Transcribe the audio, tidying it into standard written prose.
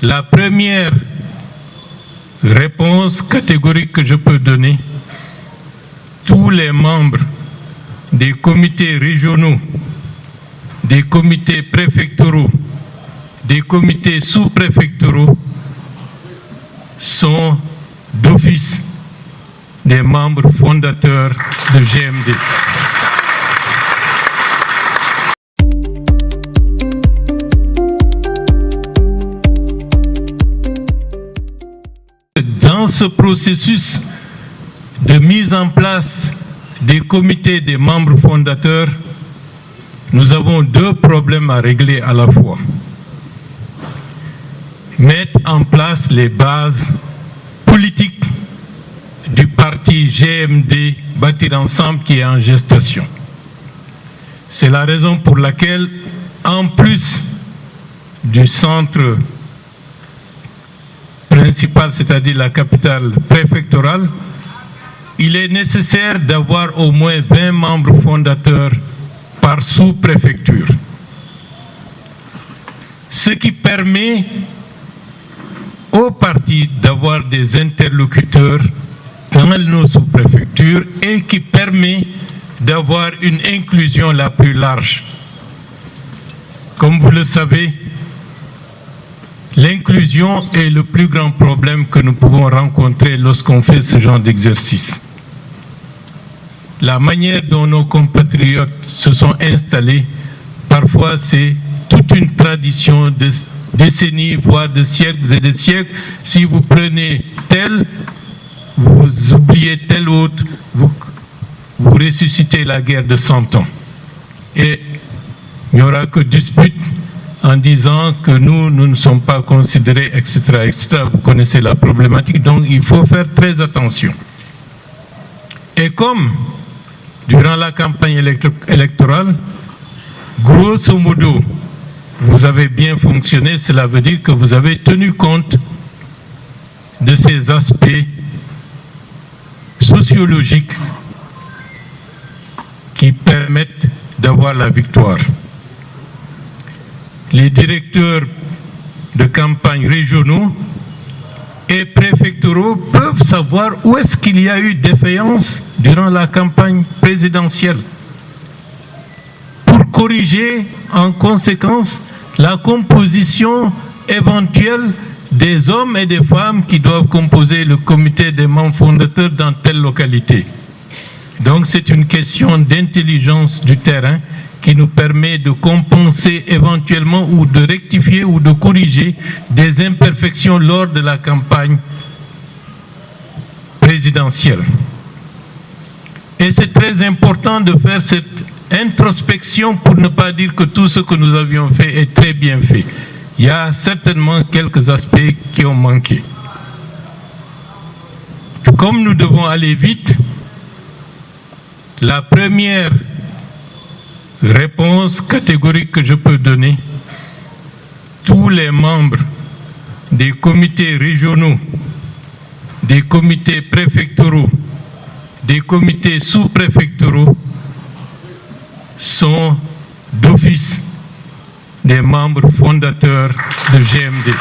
La première réponse catégorique que je peux donner, tous les membres des comités régionaux, des comités préfectoraux, des comités sous-préfectoraux sont d'office des membres fondateurs de GMD. Dans ce processus de mise en place des comités des membres fondateurs, nous avons deux problèmes à régler à la fois. Mettre en place les bases politiques du parti GMD Bâtir Ensemble qui est en gestation. C'est la raison pour laquelle, en plus du centre principal, c'est-à-dire la capitale préfectorale, il est nécessaire d'avoir au moins 20 membres fondateurs par sous-préfecture. Ce qui permet au parti d'avoir des interlocuteurs dans nos sous-préfectures et qui permet d'avoir une inclusion la plus large. Comme vous le savez, l'inclusion est le plus grand problème que nous pouvons rencontrer lorsqu'on fait ce genre d'exercice. La manière dont nos compatriotes se sont installés, parfois c'est toute une tradition de décennies, voire de siècles et de siècles. Si vous prenez tel, vous oubliez tel autre, vous ressuscitez la guerre de 100 ans. Et il n'y aura que dispute en disant que nous ne sommes pas considérés, etc., etc. Vous connaissez la problématique, donc il faut faire très attention. Et comme durant la campagne électorale, grosso modo, vous avez bien fonctionné, cela veut dire que vous avez tenu compte de ces aspects sociologiques qui permettent d'avoir la victoire. Les directeurs de campagne régionaux et préfectoraux peuvent savoir où est-ce qu'il y a eu défaillance durant la campagne présidentielle pour corriger en conséquence la composition éventuelle des hommes et des femmes qui doivent composer le comité des membres fondateurs dans telle localité. Donc c'est une question d'intelligence du terrain qui nous permet de compenser éventuellement ou de rectifier ou de corriger des imperfections lors de la campagne présidentielle. Et c'est très important de faire cette introspection pour ne pas dire que tout ce que nous avions fait est très bien fait. Il y a certainement quelques aspects qui ont manqué. Comme nous devons aller vite, la première réponse catégorique que je peux donner, tous les membres des comités régionaux, des comités préfectoraux, des comités sous-préfectoraux sont d'office des membres fondateurs de GMD.